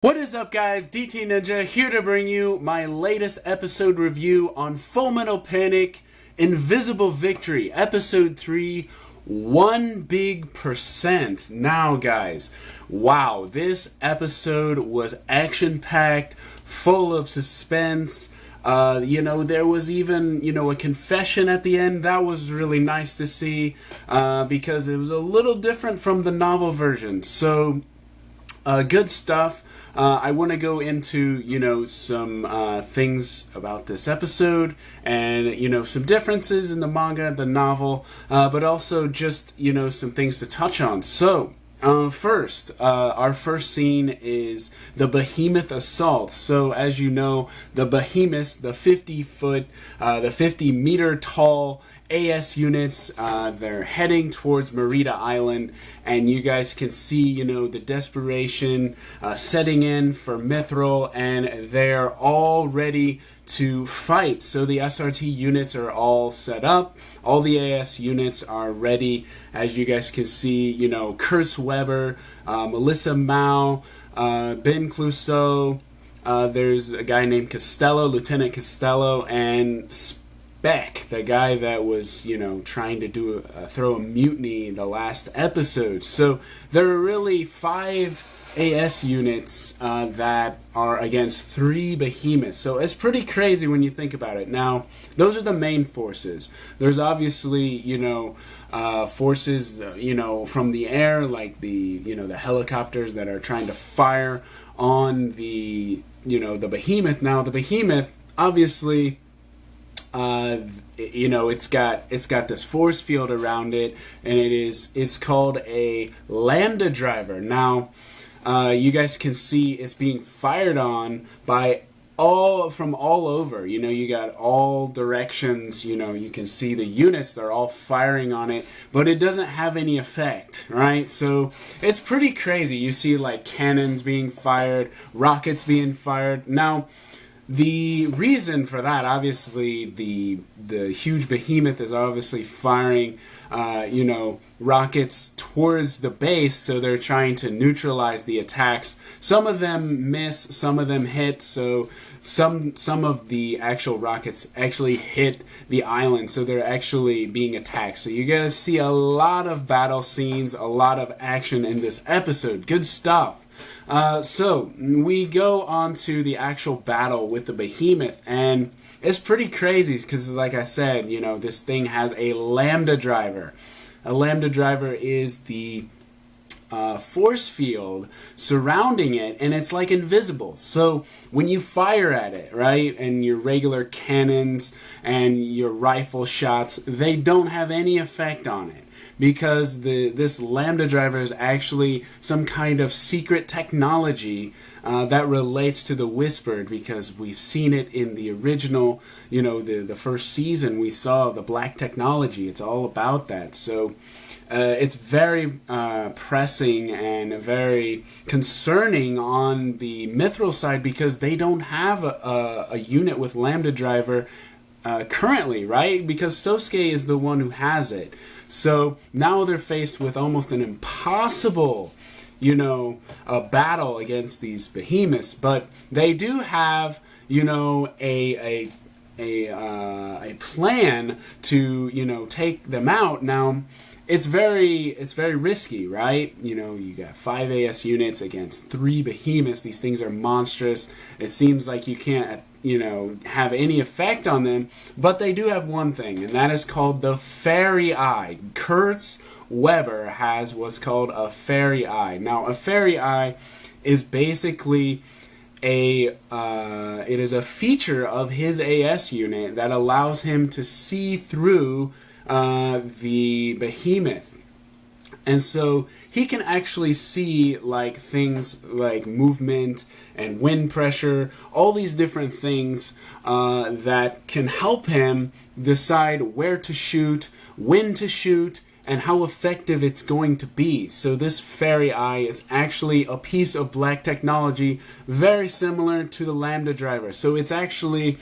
What is up, guys? DT Ninja here to bring you my latest episode review on Full Metal Panic Invisible Victory, Episode 3, 1 Big Percent. Now, guys, wow, this episode was action-packed, full of suspense. There was even, a confession at the end. That was really nice to see because it was a little different from the novel version. So, good stuff. I want to go into, some things about this episode and, some differences in the manga, the novel, but also just, some things to touch on. So, first, our first scene is the Behemoth assault. So, as you know, the Behemoth, the 50-meter tall AS units, they're heading towards Merida Island, and you guys can see, the desperation setting in for Mithril, and they're all ready to fight. So the SRT units are all set up. All the AS units are ready. As you guys can see, Kurtz Weber, Melissa Mao, Ben Clouseau, there's a guy named Costello, Lieutenant Costello, and Spec, the guy that was, trying to throw a mutiny in the last episode. So there are really 5 AS units that are against 3 behemoths. So it's pretty crazy when you think about it. Now, those are the main forces. There's obviously, forces, from the air, like the helicopters that are trying to fire on the behemoth. Now, the behemoth, obviously, it's got this force field around it, and it's called a lambda driver. Now, you guys can see it's being fired on by from all over. You got all directions. You can see the units, they're all firing on it, but it doesn't have any effect, right? So it's pretty crazy. You see like cannons being fired, rockets being fired. Now, the reason for that, obviously, the huge behemoth is obviously firing, rockets towards the base, so they're trying to neutralize the attacks. Some of them miss, some of them hit, so some of the actual rockets actually hit the island, so they're actually being attacked. So you guys see a lot of battle scenes, a lot of action in this episode. Good stuff. So we go on to the actual battle with the behemoth, and it's pretty crazy because, like I said, this thing has a lambda driver. A lambda driver is the force field surrounding it, and it's like invisible. So when you fire at it, right, and your regular cannons and your rifle shots, they don't have any effect on it, because this lambda driver is actually some kind of secret technology that relates to the Whispered, because we've seen it in the original, the first season. We saw the black technology. It's all about that. So it's very pressing and very concerning on the Mithril side, because they don't have a unit with lambda driver currently, right? Because Sosuke is the one who has it. So now they're faced with almost an impossible, a battle against these behemoths. But they do have, a plan to, take them out. Now, it's very risky, right? You got 5 AS units against 3 behemoths. These things are monstrous. It seems like you can't, have any effect on them, but they do have one thing, and that is called the fairy eye. Kurtz Weber has what's called a fairy eye. Now, a fairy eye is basically it is a feature of his AS unit that allows him to see through the behemoth. And so he can actually see like things like movement and wind pressure, all these different things that can help him decide where to shoot, when to shoot, and how effective it's going to be. So this fairy eye is actually a piece of black technology very similar to the lambda driver. So it's actually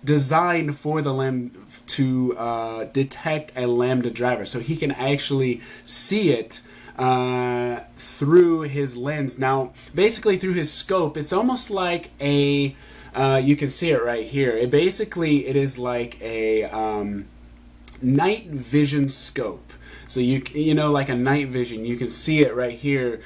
designed for the to detect a lambda driver, so he can actually see it through his lens. Now, basically through his scope, it's almost like a, you can see it right here. It is like a night vision scope. So you know, like a night vision, you can see it right here.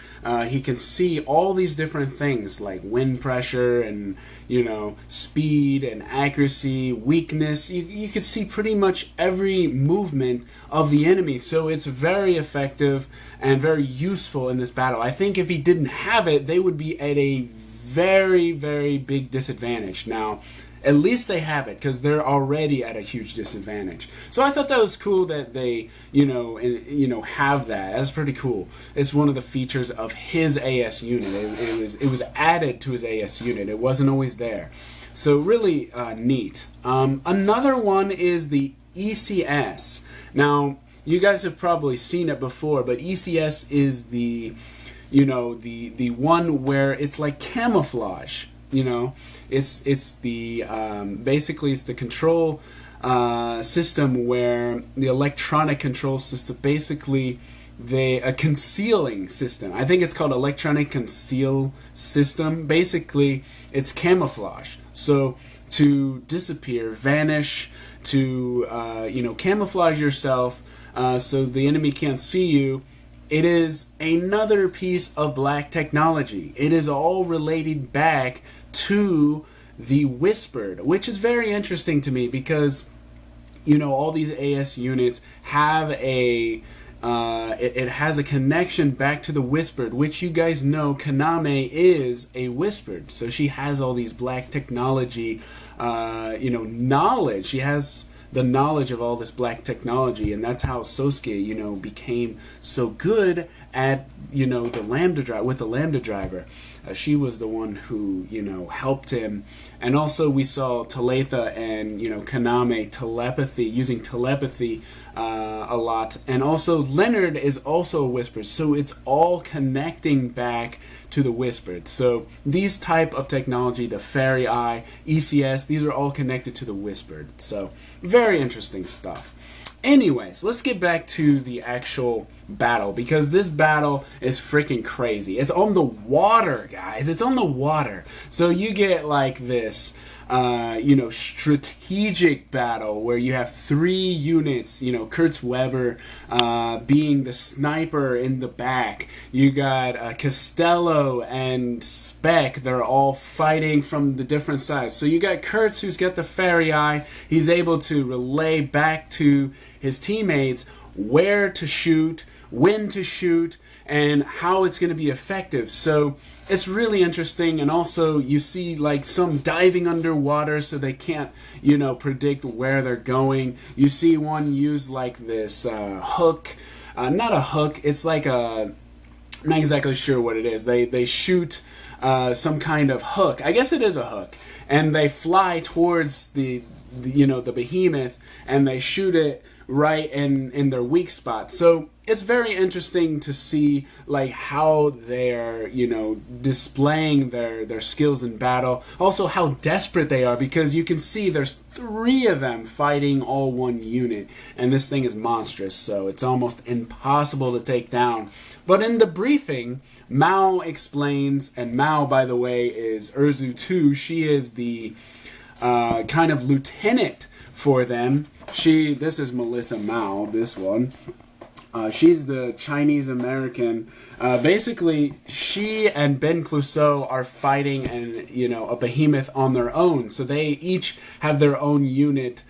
He can see all these different things like wind pressure and, you know, speed and accuracy, weakness. You can see pretty much every movement of the enemy. So it's very effective and very useful in this battle. I think if he didn't have it, they would be at a very, very big disadvantage. Now, at least they have it, because they're already at a huge disadvantage. So I thought that was cool that they, have that. That's pretty cool. It's one of the features of his AS unit. It was added to his AS unit. It wasn't always there. So really neat. Another one is the ECS. Now, you guys have probably seen it before, but ECS is the one where it's like camouflage. It's the basically it's the control system where the electronic control system, basically a concealing system. I think it's called electronic conceal system. Basically, it's camouflage. So to disappear, vanish, to camouflage yourself so the enemy can't see you. It is another piece of black technology. It is all related back to the Whispered, which is very interesting to me because, all these AS units have it has a connection back to the Whispered, which you guys know Kaname is a Whispered. So she has all these black technology, knowledge. She has the knowledge of all this black technology, and that's how Sosuke, became so good at, the Lambda drive with the Lambda driver. She was the one who, helped him. And also we saw Talitha and, Kaname using telepathy a lot. And also Leonard is also a Whispered. So it's all connecting back to the Whispered. So these type of technology, the Fairy Eye, ECS, these are all connected to the Whispered. So very interesting stuff. Anyways, let's get back to the actual battle, because this battle is freaking crazy. It's on the water, guys. It's on the water. So you get like this, strategic battle where you have 3 units, Kurtz Weber being the sniper in the back. You got Costello and Spec. They're all fighting from the different sides. So you got Kurtz, who's got the Fairy Eye. He's able to relay back to his teammates where to shoot, when to shoot, and how it's going to be effective. So it's really interesting. And also you see like some diving underwater so they can't, predict where they're going. You see one use like this hook, not a hook, it's like I'm not exactly sure what it is. They shoot some kind of hook. I guess it is a hook. And they fly towards the Behemoth, and they shoot it right in their weak spot. So it's very interesting to see like how they're displaying their skills in battle. Also how desperate they are, because you can see there's 3 of them fighting all one unit, and this thing is monstrous, so it's almost impossible to take down. But in the briefing, Mao explains, and Mao, by the way, is Urzu 2. She is the kind of lieutenant for them. This is Melissa Mao, this one. She's the Chinese American. Basically, she and Ben Clouseau are fighting a Behemoth on their own. So they each have their own unit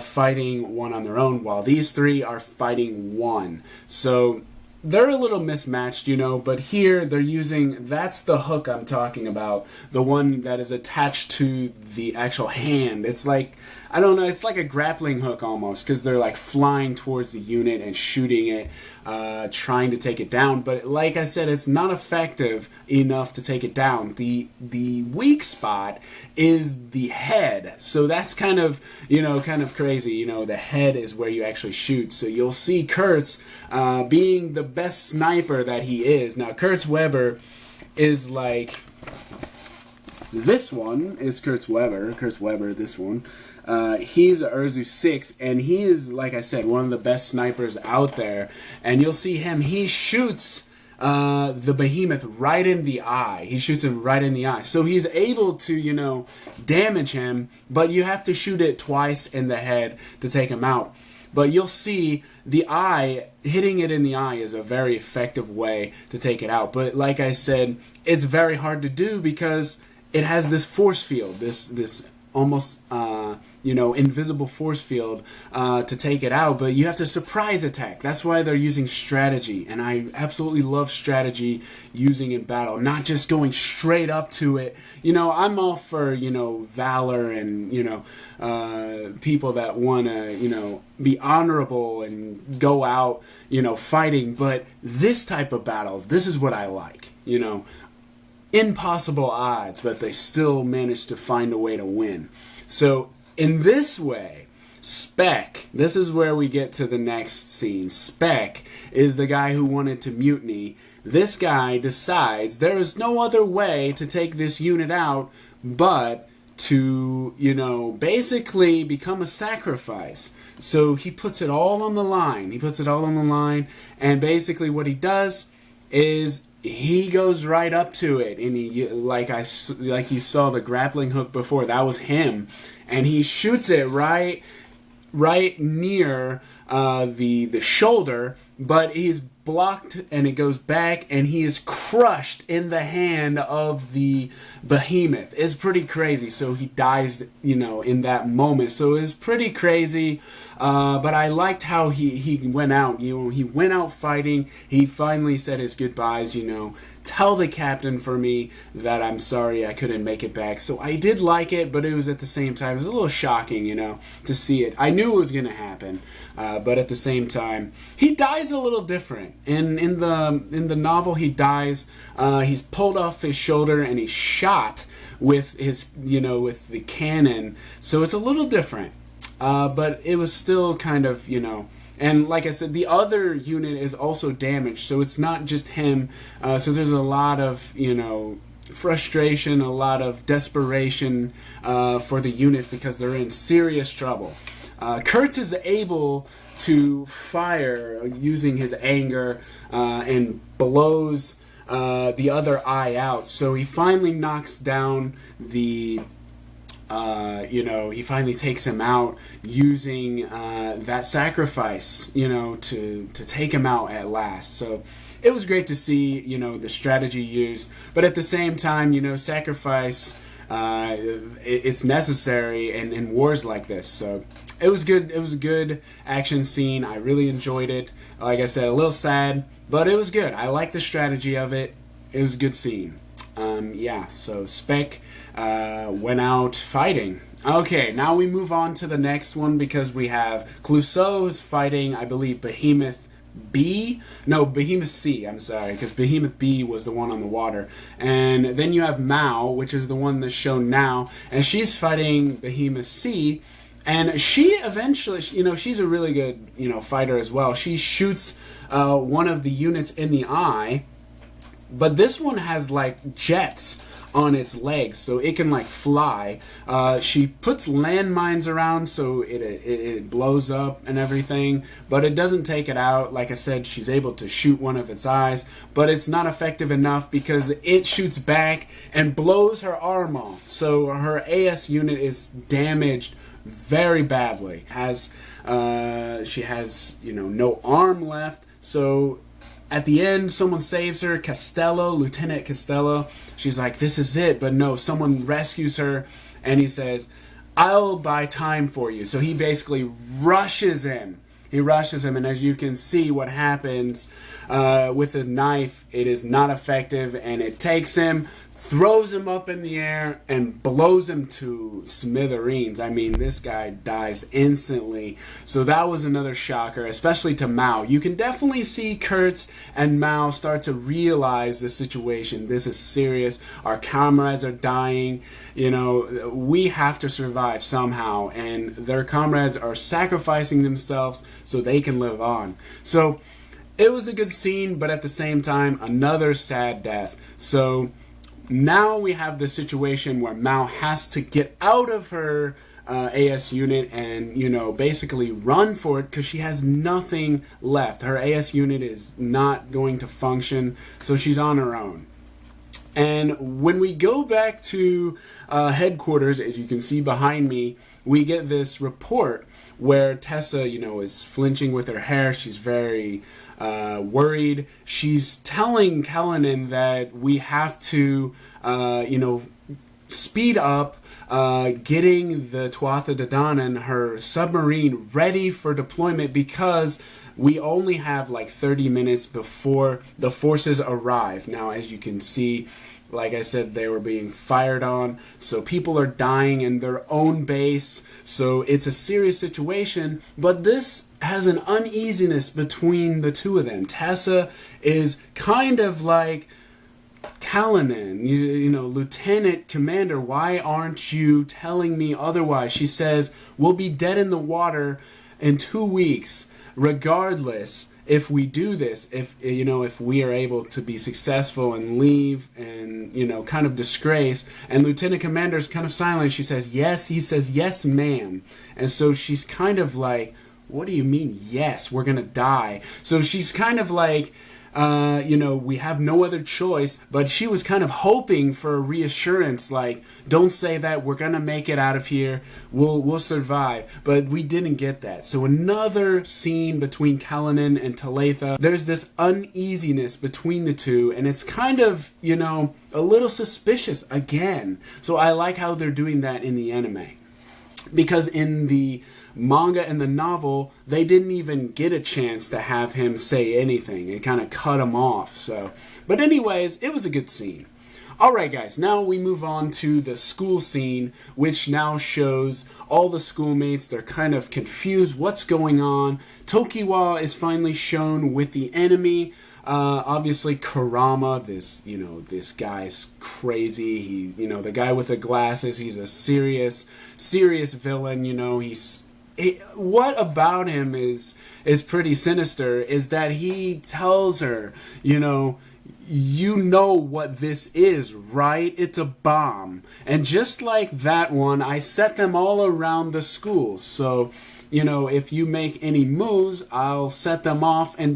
fighting one on their own, while these 3 are fighting one. So they're a little mismatched, but here they're using, that's the hook I'm talking about, the one that is attached to the actual hand. It's like, I don't know, it's like a grappling hook almost, because they're like flying towards the unit and shooting it, trying to take it down. But like I said, it's not effective enough to take it down. The weak spot is the head. So that's kind of crazy. The head is where you actually shoot. So you'll see Kurtz being the best sniper that he is. Now, Kurtz Weber is like This one is Kurtz Weber, this one. He's a Urzu 6, and he is, like I said, one of the best snipers out there. And you'll see him, he shoots the Behemoth right in the eye. He shoots him right in the eye. So he's able to, you know, damage him, but you have to shoot it twice in the head to take him out. But you'll see the eye, hitting it in the eye is a very effective way to take it out. But like I said, it's very hard to do because it has this force field, this almost you know, invisible force field to take it out, but you have to surprise attack. That's why they're using strategy, and I absolutely love strategy using in battle, not just going straight up to it. You know, I'm all for, you know, valor and, you know, people that want to, you know, be honorable and go out, you know, fighting, but this type of battles, this is what I like, you know. Impossible odds, but they still manage to find a way to win. So in this way, Spec, this is where we get to the next scene. Spec is the guy who wanted to mutiny. This guy decides there is no other way to take this unit out but to, you know, basically become a sacrifice. So he puts it all on the line. And basically what he does is he goes right up to it, and he, like you saw the grappling hook before, that was him, and he shoots it right near the shoulder, but he's blocked, and it goes back, and he is crushed in the hand of the Behemoth. It's pretty crazy. So he dies, you know, in that moment. So it's pretty crazy. But I liked how he went out. You know, he went out fighting. He finally said his goodbyes. You know, tell the captain for me that I'm sorry I couldn't make it back. So I did like it, but it was at the same time, it was a little shocking, you know, to see it. I knew it was going to happen, but at the same time, he dies a little different. And in the novel, he dies. He's pulled off his shoulder and he's shot with his, you know, with the cannon. So it's a little different. But it was still kind of, you know, and like I said, the other unit is also damaged, so it's not just him. So there's a lot of, you know, frustration, a lot of desperation for the units because they're in serious trouble. Kurtz is able to fire using his anger and blows the other eye out. So he finally knocks down the... you know, he finally takes him out using that sacrifice, you know, to take him out at last. So it was great to see, you know, the strategy used, but at the same time, you know, sacrifice, it's necessary in wars like this. So it was good. It was a good action scene. I really enjoyed it. Like I said, a little sad, but it was good. I liked the strategy of it. It was a good scene. Yeah, so Spec went out fighting. Okay, now we move on to the next one because we have Clouseau's fighting, I believe, Behemoth B? No, Behemoth C, I'm sorry, because Behemoth B was the one on the water. And then you have Mao, which is the one that's shown now, and she's fighting Behemoth C, and she eventually, you know, she's a really good, you know, fighter as well. She shoots one of the units in the eye, but this one has like jets on its legs, so it can like fly. She puts landmines around so it blows up and everything, but it doesn't take it out. Like I said, she's able to shoot one of its eyes, but it's not effective enough because it shoots back and blows her arm off. So her AS unit is damaged very badly. She has, you know, no arm left, so at the end, someone saves her, Lieutenant Costello. She's like, this is it. But no, someone rescues her, and he says, I'll buy time for you. So he basically rushes him. And as you can see what happens with the knife, it is not effective, and it takes him, throws him up in the air, and blows him to smithereens. I mean, this guy dies instantly. So that was another shocker, especially to Mao. You can definitely see Kurtz and Mao start to realize the situation. This is serious. Our comrades are dying. You know, we have to survive somehow, and their comrades are sacrificing themselves so they can live on. So it was a good scene, but at the same time, another sad death. So now we have the situation where Mao has to get out of her AS unit and, basically run for it because she has nothing left. Her AS unit is not going to function, so she's on her own. And when we go back to headquarters, as you can see behind me, we get this report where Tessa, is flinching with her hair. She's very worried. She's telling Callanan that we have to, speed up getting the Tuatha De Danann, her submarine, ready for deployment because we only have like 30 minutes before the forces arrive. Now, as you can see, like I said, they were being fired on, so people are dying in their own base, so it's a serious situation, but this has an uneasiness between the two of them. Tessa is kind of like, Callanan, Lieutenant Commander, why aren't you telling me otherwise? She says, we'll be dead in the water in 2 weeks, regardless. If we do this, if we are able to be successful and leave and, kind of disgrace, and Lieutenant Commander is kind of silent, she says, yes, he says, yes, ma'am. And so she's kind of like, what do you mean, yes, we're going to die? So she's kind of like, we have no other choice, but she was kind of hoping for a reassurance, like, don't say that, we're gonna make it out of here, we'll survive, but we didn't get that. So another scene between Callanan and Talitha, there's this uneasiness between the two, and it's kind of, a little suspicious again. So I like how they're doing that in the anime, because in the manga and the novel, they didn't even get a chance to have him say anything. It kind of cut him off. But anyways, it was a good scene. Alright guys, now we move on to the school scene, which now shows all the schoolmates. They're kind of confused. What's going on? Tokiwa is finally shown with the enemy. Obviously Kurama, this guy's crazy. He, the guy with the glasses, he's a serious villain. What about him is pretty sinister, is that he tells her, you know what this is, right? It's a bomb. And just like that one, I set them all around the school. So, if you make any moves, I'll set them off and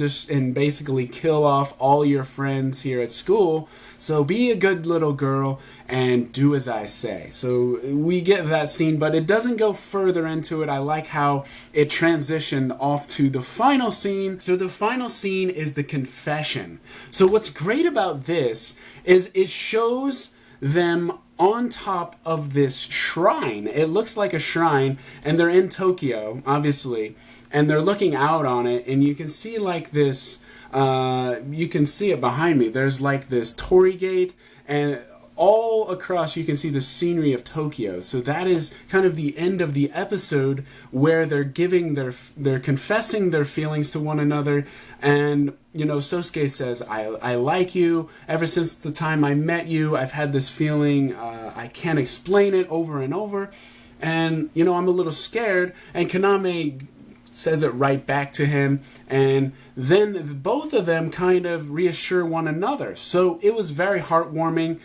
basically kill off all your friends here at school. So be a good little girl and do as I say. So we get that scene, but it doesn't go further into it. I like how it transitioned off to the final scene. So the final scene is the confession. So what's great about this is it shows them on top of this shrine. It looks like a shrine, and they're in Tokyo, obviously, and they're looking out on it, and you can see like this, you can see it behind me. There's like this torii gate, and all across you can see the scenery of Tokyo. So that is kind of the end of the episode, where they're they're confessing their feelings to one another. And Sosuke says, I like you. Ever since the time I met you, I've had this feeling, I can't explain it, over and over, and I'm a little scared. And Kaname says it right back to him, and then both of them kind of reassure one another. So it was very heartwarming.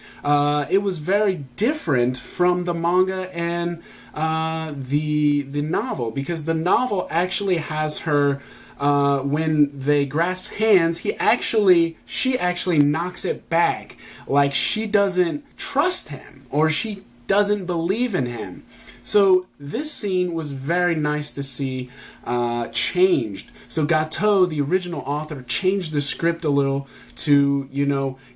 It was very different from the manga and the novel, because the novel actually has her, when they grasp hands, she actually knocks it back, like she doesn't trust him or she doesn't believe in him. So this scene was very nice to see changed. So Gato, the original author, changed the script a little to,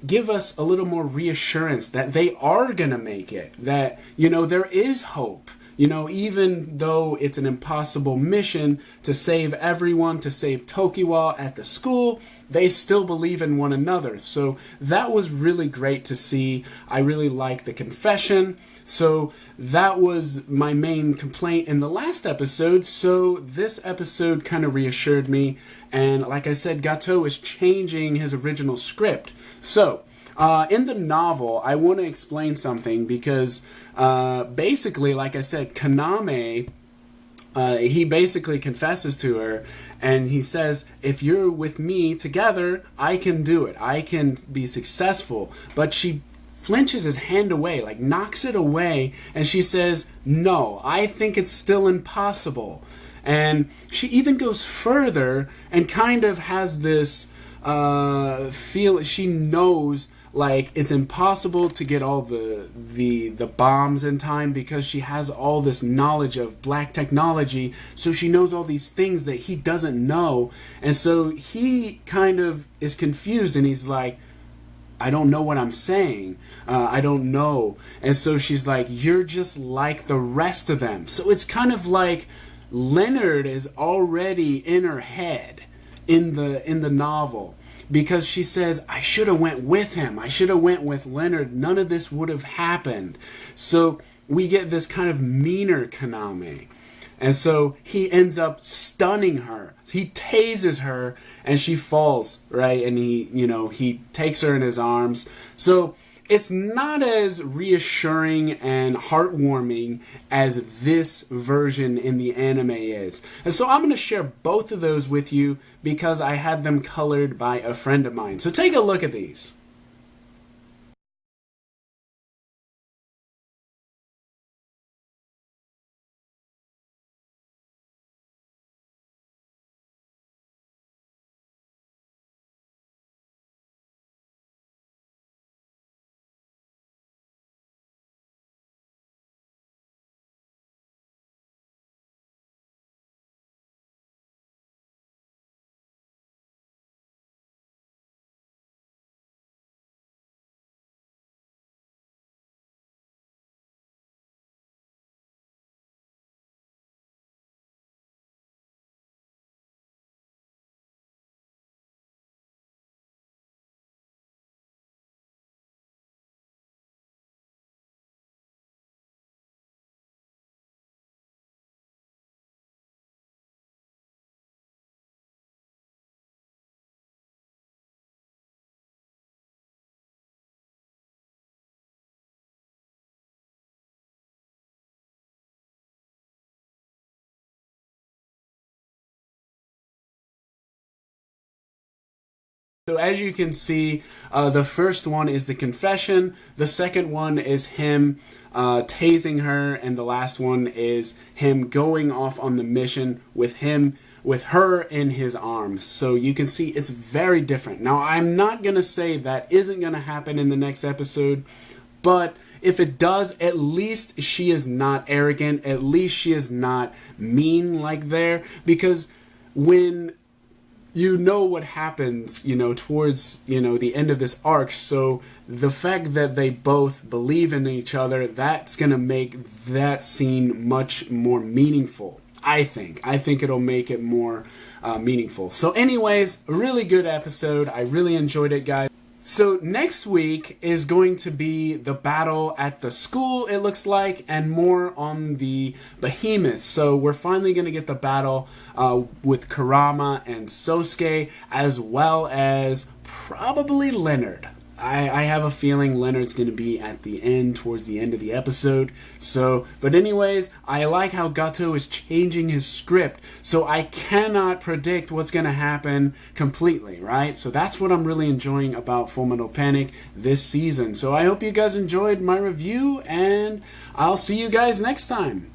give us a little more reassurance that they are going to make it, that, there is hope. Even though it's an impossible mission to save everyone, to save Tokiwa at the school, they still believe in one another. So that was really great to see. I really like the confession. So that was my main complaint in the last episode. So this episode kind of reassured me. And like I said, Gato is changing his original script. So in the novel, I want to explain something, because basically, like I said, Kaname, he basically confesses to her, and he says, if you're with me together, I can do it. I can be successful. But she flinches his hand away, like knocks it away, and she says, "No, I think it's still impossible." And she even goes further and kind of has this feel. She knows like it's impossible to get all the bombs in time because she has all this knowledge of black technology, so she knows all these things that he doesn't know. And so he kind of is confused, and he's like, "I don't know what I'm saying. I don't know." And so she's like, "You're just like the rest of them." So it's kind of like Leonard is already in her head in the novel, because she says, "I should have went with him. I should have went with Leonard. None of this would have happened." So we get this kind of meaner Kaname. And so he ends up stunning her. He tases her and she falls, right? And he takes her in his arms. So it's not as reassuring and heartwarming as this version in the anime is. And so I'm going to share both of those with you because I had them colored by a friend of mine. So take a look at these. So as you can see, the first one is the confession, the second one is him tasing her, and the last one is him going off on the mission with her in his arms. So you can see it's very different. Now I'm not going to say that isn't going to happen in the next episode, but if it does, at least she is not arrogant, at least she is not mean like there, because when you know what happens, towards, the end of this arc. So the fact that they both believe in each other, that's going to make that scene much more meaningful, I think. I think it'll make it more meaningful. So anyways, a really good episode. I really enjoyed it, guys. So next week is going to be the battle at the school, it looks like, and more on the Behemoth. So we're finally going to get the battle with Kurama and Sosuke, as well as probably Leonard. I have a feeling Leonard's going to be at the end, towards the end of the episode. So, but anyways, I like how Gato is changing his script, so I cannot predict what's going to happen completely, right? So that's what I'm really enjoying about Fullmetal Panic this season. So I hope you guys enjoyed my review, and I'll see you guys next time.